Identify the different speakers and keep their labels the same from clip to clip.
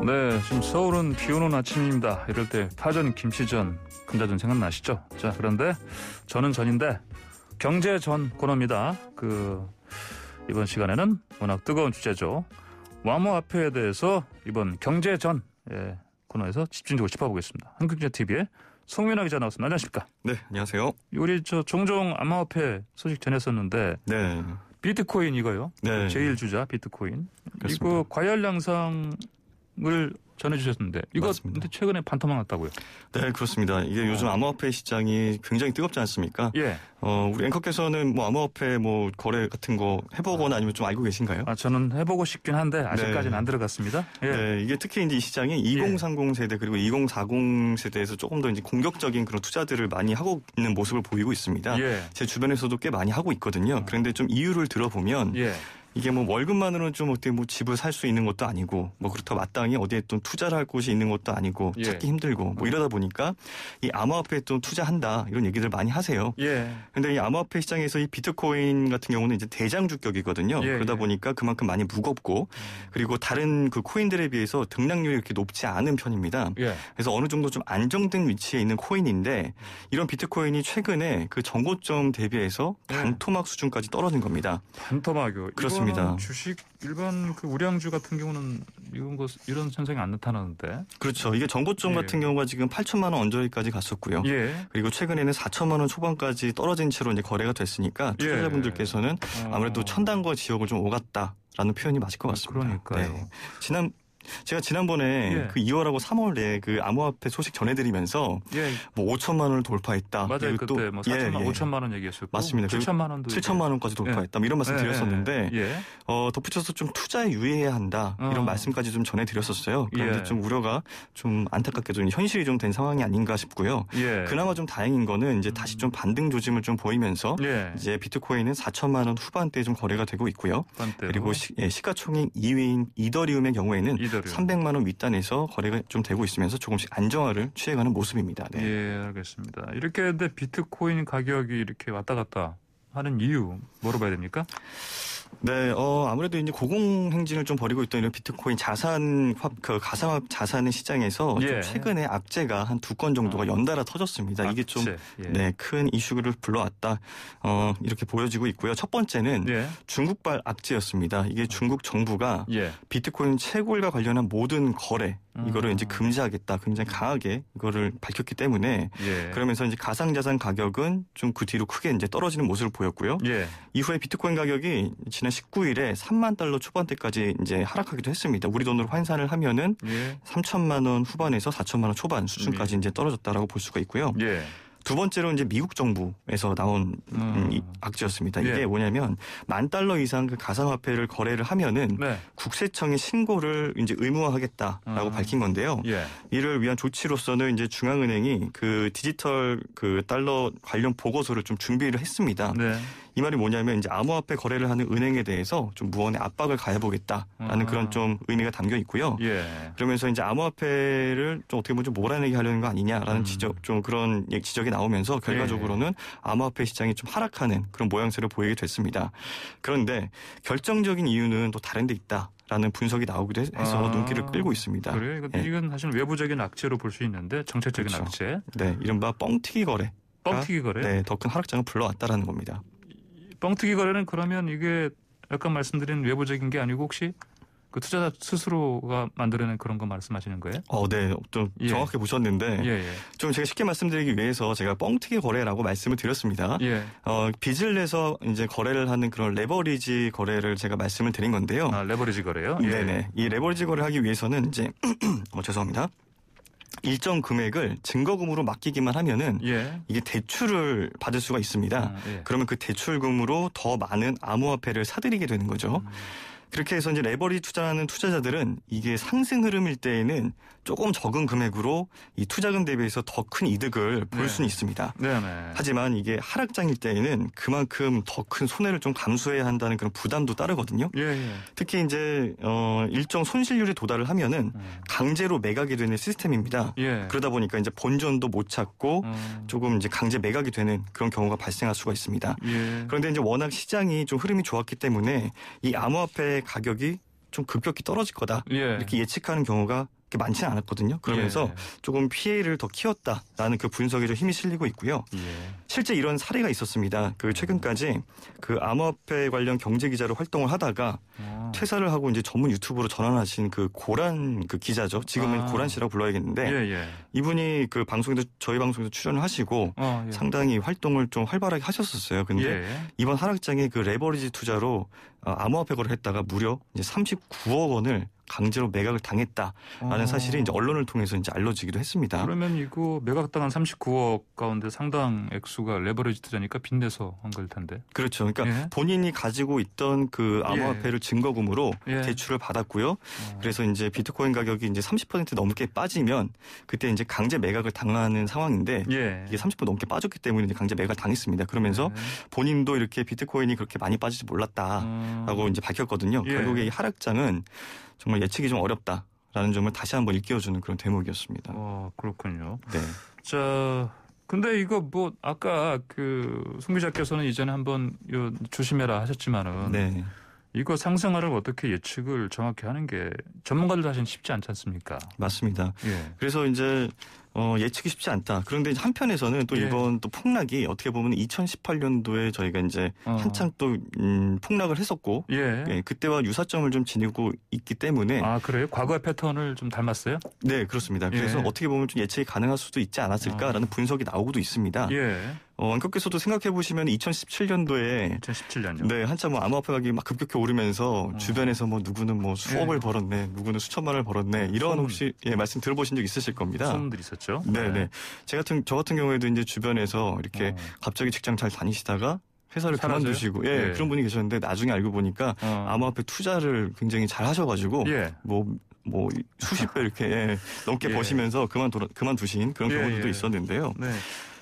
Speaker 1: 네, 지금 서울은 비 오는 아침입니다. 이럴 때 파전, 김치전, 감자전 생각나시죠? 자, 그런데 저는 전인데 경제전 코너입니다. 이번 시간에는 워낙 뜨거운 주제죠. 암호화폐에 대해서 이번 경제전 코너에서 집중적으로 짚어보겠습니다. 한국경제TV의 송민아 기자 나왔습니다. 안녕하십니까?
Speaker 2: 네, 안녕하세요.
Speaker 1: 우리 종종 암호화폐 소식 전했었는데
Speaker 2: 네.
Speaker 1: 비트코인 이거요.
Speaker 2: 네.
Speaker 1: 제일 주자 비트코인.
Speaker 2: 그렇습니다.
Speaker 1: 이거 과열 양상을 전해주셨는데 이거
Speaker 2: 맞습니다.
Speaker 1: 근데 최근에 반토막 났다고요?
Speaker 2: 네, 그렇습니다. 이게 요즘 암호화폐 시장이 굉장히 뜨겁지 않습니까?
Speaker 1: 예.
Speaker 2: 우리 앵커께서는 암호화폐 거래 같은 거 해보거나 아니면 좀 알고 계신가요?
Speaker 1: 저는 해보고 싶긴 한데 아직까지는
Speaker 2: 네.
Speaker 1: 안 들어갔습니다. 예.
Speaker 2: 네, 이게 특히 이제 이 시장이 2030 세대 그리고 2040 세대에서 조금 더 이제 공격적인 그런 투자들을 많이 하고 있는 모습을 보이고 있습니다.
Speaker 1: 예.
Speaker 2: 제 주변에서도 꽤 많이 하고 있거든요. 그런데 좀 이유를 들어보면
Speaker 1: 예.
Speaker 2: 이게 월급만으로는 좀 어떻게 집을 살 수 있는 것도 아니고 그렇다고 마땅히 어디에 또 투자를 할 곳이 있는 것도 아니고
Speaker 1: 예.
Speaker 2: 찾기 힘들고 이러다 보니까 이 암호화폐에 또 투자한다 이런 얘기들 많이 하세요.
Speaker 1: 예.
Speaker 2: 근데 이 암호화폐 시장에서 이 비트코인 같은 경우는 이제 대장주격이거든요.
Speaker 1: 예.
Speaker 2: 그러다 보니까 그만큼 많이 무겁고 그리고 다른 그 코인들에 비해서 등락률이 이렇게 높지 않은 편입니다.
Speaker 1: 예.
Speaker 2: 그래서 어느 정도 좀 안정된 위치에 있는 코인인데 이런 비트코인이 최근에 그 정고점 대비해서 반토막 수준까지 떨어진 겁니다.
Speaker 1: 반토막이요.
Speaker 2: 그렇습니다.
Speaker 1: 주식 일반 우량주 같은 경우는 이런 현상이 안 나타나는데.
Speaker 2: 그렇죠. 이게 정고점
Speaker 1: 예.
Speaker 2: 같은 경우가 지금 8천만 원 언저리까지 갔었고요.
Speaker 1: 예.
Speaker 2: 그리고 최근에는 4천만 원 초반까지 떨어진 채로 이제 거래가 됐으니까 투자자분들께서는 아무래도 천당과 지옥을 좀 오갔다라는 표현이 맞을 것 같습니다.
Speaker 1: 그러니까요.
Speaker 2: 네. 제가 지난번에 2월하고 3월에 암호화폐 소식 전해드리면서 5천만 원을 돌파했다.
Speaker 1: 맞아요. 그때 4천만 5천만 원 얘기했었고
Speaker 2: 맞습니다.
Speaker 1: 7천만 원도
Speaker 2: 7천만 원까지 돌파했다. 이런 말씀 드렸었는데 덧붙여서 좀 투자에 유의해야 한다. 이런 말씀까지 좀 전해드렸었어요. 그런데 좀 우려가 좀 안타깝게도 현실이 좀 된 상황이 아닌가 싶고요. 그나마 좀 다행인 거는 이제 다시 좀 반등 조짐을 좀 보이면서 이제 비트코인은 4천만 원 후반대에 좀 거래가 되고 있고요. 그리고 시가총액 2위인 이더리움의 경우에는 300만 원 윗단에서 거래가 좀 되고 있으면서 조금씩 안정화를 취해가는 모습입니다. 네.
Speaker 1: 예, 알겠습니다. 이렇게 근데 비트코인 가격이 이렇게 왔다 갔다 하는 이유 뭐로 봐야 됩니까?
Speaker 2: 네, 아무래도 이제 고공행진을 좀 벌이고 있던 이런 비트코인 가상화폐 자산의 시장에서 좀 최근에 악재가 한 2건 정도가 연달아 터졌습니다. 이게 좀 큰 이슈를 불러왔다. 이렇게 보여지고 있고요. 첫 번째는 중국발 악재였습니다. 이게 중국 정부가 비트코인 채굴과 관련한 모든 거래 이거를 이제 금지하겠다. 굉장히 강하게 이거를 밝혔기 때문에 그러면서 이제 가상자산 가격은 좀 그 뒤로 크게 이제 떨어지는 모습을 보였고요. 이후에 비트코인 가격이 지난 19일에 3만 달러 초반대까지 이제 하락하기도 했습니다. 우리 돈으로 환산을 하면은 3천만 원 후반에서 4천만 원 초반 수준까지 이제 떨어졌다라고 볼 수가 있고요. 두 번째로 이제 미국 정부에서 나온 악재였습니다. 이게 뭐냐면 $10,000 이상 그 가상화폐를 거래를 하면은 국세청에 신고를 이제 의무화하겠다라고 밝힌 건데요. 이를 위한 조치로서는 이제 중앙은행이 그 디지털 달러 관련 보고서를 좀 준비를 했습니다. 이 말이 뭐냐면 이제 암호화폐 거래를 하는 은행에 대해서 좀 무언의 압박을 가해보겠다라는 그런 좀 의미가 담겨 있고요. 그러면서 이제 암호화폐를 좀 어떻게 보면 좀 몰아내게 하려는 거 아니냐라는 그런 지적이 나오면서 결과적으로는 암호화폐 시장이 좀 하락하는 그런 모양새를 보이게 됐습니다. 그런데 결정적인 이유는 또 다른 데 있다. 라는 분석이 나오기도 해서 눈길을 끌고 있습니다.
Speaker 1: 그래요? 이건 사실 외부적인 악재로 볼 수 있는데 정책적인 악재.
Speaker 2: 네, 이른바 뻥튀기 거래.
Speaker 1: 뻥튀기 거래?
Speaker 2: 네, 더 큰 하락장을 불러왔다라는 겁니다.
Speaker 1: 뻥튀기 거래는 그러면 이게 아까 말씀드린 외부적인 게 아니고 혹시 그 투자자 스스로가 만들어낸 그런 거 말씀하시는 거예요?
Speaker 2: 네. 좀 정확히 보셨는데 좀 제가 쉽게 말씀드리기 위해서 제가 뻥튀기 거래라고 말씀을 드렸습니다. 빚을 내서 이제 거래를 하는 그런 레버리지 거래를 제가 말씀을 드린 건데요.
Speaker 1: 레버리지 거래요?
Speaker 2: 네네. 이 레버리지 거래를 하기 위해서는 이제 죄송합니다. 일정 금액을 증거금으로 맡기기만 하면은 이게 대출을 받을 수가 있습니다. 그러면 그 대출금으로 더 많은 암호화폐를 사들이게 되는 거죠. 그렇게 해서 이제 레버리지 투자하는 투자자들은 이게 상승 흐름일 때에는 조금 적은 금액으로 이 투자금 대비해서 더 큰 이득을 볼 수는 있습니다. 하지만 이게 하락장일 때에는 그만큼 더 큰 손해를 좀 감수해야 한다는 그런 부담도 따르거든요. 특히 이제 일정 손실률에 도달을 하면은 강제로 매각이 되는 시스템입니다. 그러다 보니까 이제 본전도 못 찾고 조금 이제 강제 매각이 되는 그런 경우가 발생할 수가 있습니다. 그런데 이제 워낙 시장이 좀 흐름이 좋았기 때문에 이 암호화폐 가격이 좀 급격히 떨어질 거다.
Speaker 1: 예.
Speaker 2: 이렇게 예측하는 경우가 많지는 않았거든요. 그러면서
Speaker 1: 예.
Speaker 2: 조금 피해를 더 키웠다라는 그 분석에 좀 힘이 실리고 있고요.
Speaker 1: 예.
Speaker 2: 실제 이런 사례가 있었습니다. 그 최근까지 그 암호화폐 관련 경제 기자로 활동을 하다가 퇴사를 하고 이제 전문 유튜브로 전환하신 그 고란 그 기자죠. 지금은 고란 씨라고 불러야겠는데
Speaker 1: 예.
Speaker 2: 이분이 그 방송에서 저희 방송에서 출연을 하시고
Speaker 1: 예.
Speaker 2: 상당히 활동을 좀 활발하게 하셨었어요. 근데 이번 하락장에 그 레버리지 투자로 암호화폐 거래를 했다가 무려 이제 39억 원을 강제로 매각을 당했다라는 사실이 이제 언론을 통해서 이제 알려지기도 했습니다.
Speaker 1: 그러면 이거 매각당한 39억 가운데 상당 액수가 레버리지 투자니까 빚내서 한 걸 텐데.
Speaker 2: 그렇죠. 그러니까 본인이 가지고 있던 그 암호화폐를 증거금으로 대출을 받았고요. 그래서 이제 비트코인 가격이 이제 30% 넘게 빠지면 그때 이제 강제 매각을 당하는 상황인데 이게 30% 넘게 빠졌기 때문에 이제 강제 매각을 당했습니다. 그러면서 본인도 이렇게 비트코인이 그렇게 많이 빠질 줄 몰랐다라고 이제 밝혔거든요. 결국에 이 하락장은 정말 예측이 좀 어렵다라는 점을 다시 한번 일깨워주는 그런 대목이었습니다.
Speaker 1: 그렇군요.
Speaker 2: 네.
Speaker 1: 자, 근데 이거 뭐 아까 그 송 기자께서는 이전에 한번 조심해라 하셨지만은
Speaker 2: 네.
Speaker 1: 이거 상승하를 어떻게 예측을 정확히 하는 게 전문가들 사실 쉽지 않지 않습니까?
Speaker 2: 맞습니다. 그래서 이제 예측이 쉽지 않다. 그런데 한편에서는 또 이번 또 폭락이 어떻게 보면 2018년도에 저희가 이제 한참 또 폭락을 했었고 그때와 유사점을 좀 지니고 있기 때문에
Speaker 1: 그래요? 과거의 패턴을 좀 닮았어요?
Speaker 2: 네, 그렇습니다. 그래서 어떻게 보면 좀 예측이 가능할 수도 있지 않았을까라는 분석이 나오고도 있습니다. 원격께서도 생각해 보시면 2017년도에 네, 한참 뭐 암호화폐 가격이 막 급격히 오르면서 주변에서 뭐 누구는 뭐 수억을 벌었네, 누구는 수천만 원을 벌었네 이런 혹시 말씀 들어보신 적 있으실 겁니다.
Speaker 1: 소문들 있었죠.
Speaker 2: 네. 저 같은 경우에도 이제 주변에서 이렇게 갑자기 직장 잘 다니시다가 회사를 그만두시고 그런 분이 계셨는데 나중에 알고 보니까 암호화폐 투자를 굉장히 잘 하셔가지고 뭐 수십 배 이렇게 넘게 버시면서 그만두신 그런 경우들도 있었는데요.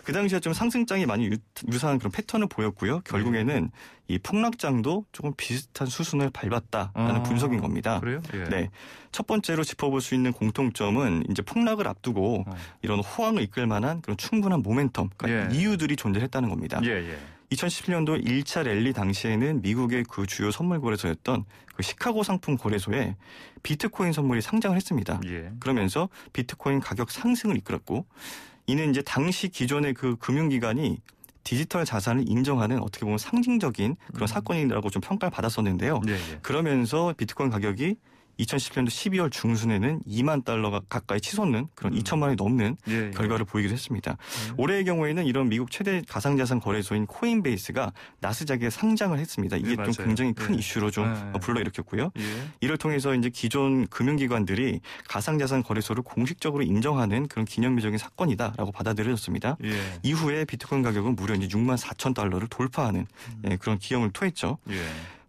Speaker 2: 그 당시에 좀 상승장이 많이 유사한 그런 패턴을 보였고요. 결국에는 이 폭락장도 조금 비슷한 수순을 밟았다라는 분석인 겁니다.
Speaker 1: 그래요?
Speaker 2: 네. 첫 번째로 짚어볼 수 있는 공통점은 이제 폭락을 앞두고 이런 호황을 이끌 만한 그런 충분한 모멘텀, 그러니까 이유들이 존재했다는 겁니다. 2017년도 1차 랠리 당시에는 미국의 그 주요 선물 거래소였던 그 시카고 상품 거래소에 비트코인 선물이 상장을 했습니다. 그러면서 비트코인 가격 상승을 이끌었고 이는 이제 당시 기존의 그 금융기관이 디지털 자산을 인정하는 어떻게 보면 상징적인 그런 사건이라고 좀 평가를 받았었는데요. 그러면서 비트코인 가격이 2017년도 12월 중순에는 2만 달러가 가까이 치솟는 그런 2천만 원이 넘는 결과를 보이기도 했습니다. 올해의 경우에는 이런 미국 최대 가상자산 거래소인 코인베이스가 나스닥에 상장을 했습니다. 이게 좀 굉장히 큰 이슈로 좀 불러일으켰고요. 이를 통해서 이제 기존 금융기관들이 가상자산 거래소를 공식적으로 인정하는 그런 기념비적인 사건이다라고 받아들여졌습니다. 이후에 비트코인 가격은 무려 이제 6만 4천 달러를 돌파하는 그런 기염을 토했죠.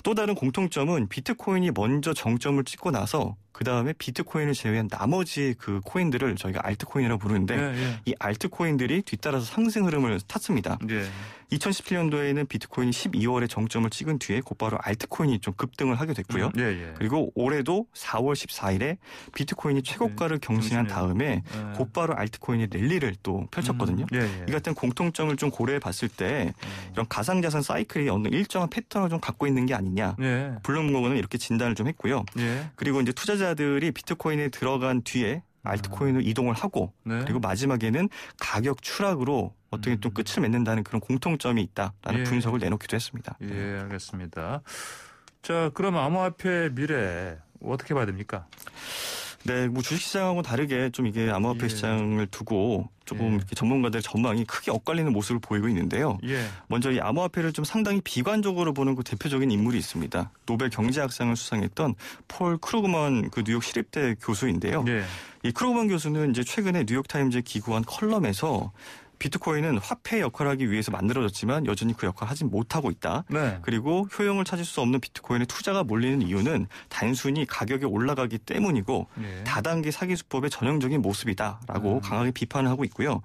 Speaker 2: 또 다른 공통점은 비트코인이 먼저 정점을 찍고 나서 그 다음에 비트코인을 제외한 나머지 그 코인들을 저희가 알트코인이라고 부르는데 이 알트코인들이 뒤따라서 상승 흐름을 탔습니다. 2017년도에는 비트코인이 12월에 정점을 찍은 뒤에 곧바로 알트코인이 좀 급등을 하게 됐고요. 그리고 올해도 4월 14일에 비트코인이 최고가를 경신한 다음에 곧바로 알트코인이 랠리를 또 펼쳤거든요. 이 같은 공통점을 좀 고려해 봤을 때 이런 가상자산 사이클이 어느 일정한 패턴을 좀 갖고 있는 게 아니냐. 블룸버그는 이렇게 진단을 좀 했고요. 그리고 이제 투자자들이 비트코인에 들어간 뒤에 알트코인으로 이동을 하고 그리고 마지막에는 가격 추락으로 어떻게 좀 끝을 맺는다는 그런 공통점이 있다라는 분석을 내놓기도 했습니다.
Speaker 1: 알겠습니다. 자, 그럼 암호화폐 미래 어떻게 봐야 됩니까?
Speaker 2: 네, 뭐 주식시장하고 다르게 좀 이게 암호화폐 시장을 두고 조금 이렇게 전문가들의 전망이 크게 엇갈리는 모습을 보이고 있는데요. 먼저 이 암호화폐를 좀 상당히 비관적으로 보는 그 대표적인 인물이 있습니다. 노벨 경제학상을 수상했던 폴 크루그먼 그 뉴욕 시립대 교수인데요. 이 크루그먼 교수는 이제 최근에 뉴욕타임즈에 기고한 컬럼에서 비트코인은 화폐 역할을 하기 위해서 만들어졌지만 여전히 그 역할을 하지 못하고 있다. 그리고 효용을 찾을 수 없는 비트코인에 투자가 몰리는 이유는 단순히 가격이 올라가기 때문이고 다단계 사기 수법의 전형적인 모습이다라고 강하게 비판을 하고 있고요.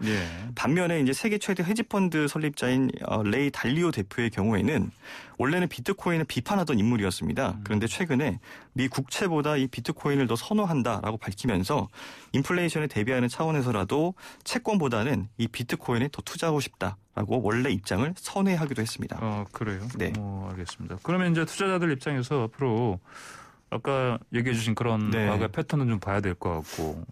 Speaker 2: 반면에 이제 세계 최대 헤지펀드 설립자인 레이 달리오 대표의 경우에는 원래는 비트코인을 비판하던 인물이었습니다. 그런데 최근에 미 국채보다 이 비트코인을 더 선호한다라고 밝히면서 인플레이션에 대비하는 차원에서라도 채권보다는 이 비트코인에 더 투자하고 싶다라고 원래 입장을 선회하기도 했습니다.
Speaker 1: 그래요?
Speaker 2: 네.
Speaker 1: 알겠습니다. 그러면 이제 투자자들 입장에서 앞으로 아까 얘기해 주신 그런
Speaker 2: 네.
Speaker 1: 과거의 패턴은 좀 봐야 될 것 같고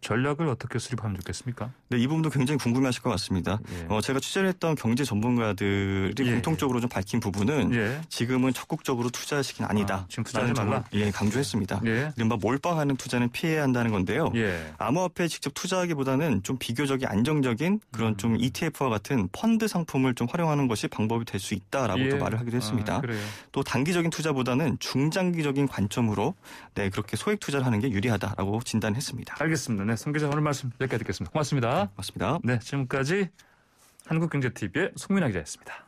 Speaker 1: 전략을 어떻게 수립하면 좋겠습니까?
Speaker 2: 네, 이 부분도 굉장히 궁금해하실 것 같습니다.
Speaker 1: 예.
Speaker 2: 제가 취재를 했던 경제 전문가들이
Speaker 1: 예.
Speaker 2: 공통적으로 좀 밝힌 부분은
Speaker 1: 예.
Speaker 2: 지금은 적극적으로 투자할 시기는 아니다.
Speaker 1: 지금 투자하지 말라.
Speaker 2: 예, 강조했습니다.
Speaker 1: 예.
Speaker 2: 이른바 몰빵하는 투자는 피해야 한다는 건데요.
Speaker 1: 예.
Speaker 2: 암호화폐에 직접 투자하기보다는 좀 비교적인 안정적인 그런 좀 ETF와 같은 펀드 상품을 좀 활용하는 것이 방법이 될 수 있다라고
Speaker 1: 예.
Speaker 2: 또 말을 하기도 했습니다.
Speaker 1: 그래요.
Speaker 2: 또 단기적인 투자보다는 중장기적인 관점으로 네, 그렇게 소액 투자를 하는 게 유리하다라고 진단했습니다.
Speaker 1: 알겠습니다. 네, 송 기자 오늘 말씀 여기까지 듣겠습니다. 고맙습니다.
Speaker 2: 맞습니다.
Speaker 1: 네, 지금까지 한국경제TV의 송민아 기자였습니다.